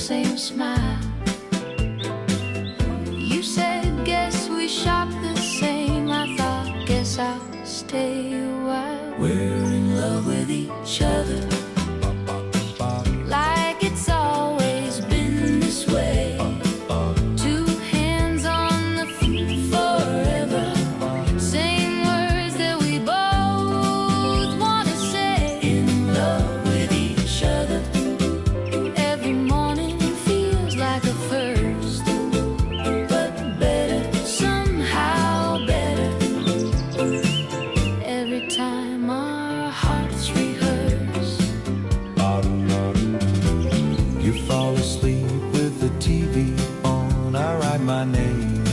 same smile. You said, guess we shop the same. I thought, guess I'll stay a while. We're in love with each other, like it's always been this way. Two hands on the forever, same words that we both want to say. In love with each other, every morning feels like a first, but better, somehow better, every time our hearts rehearse. You fall asleep with the TV on, I write my name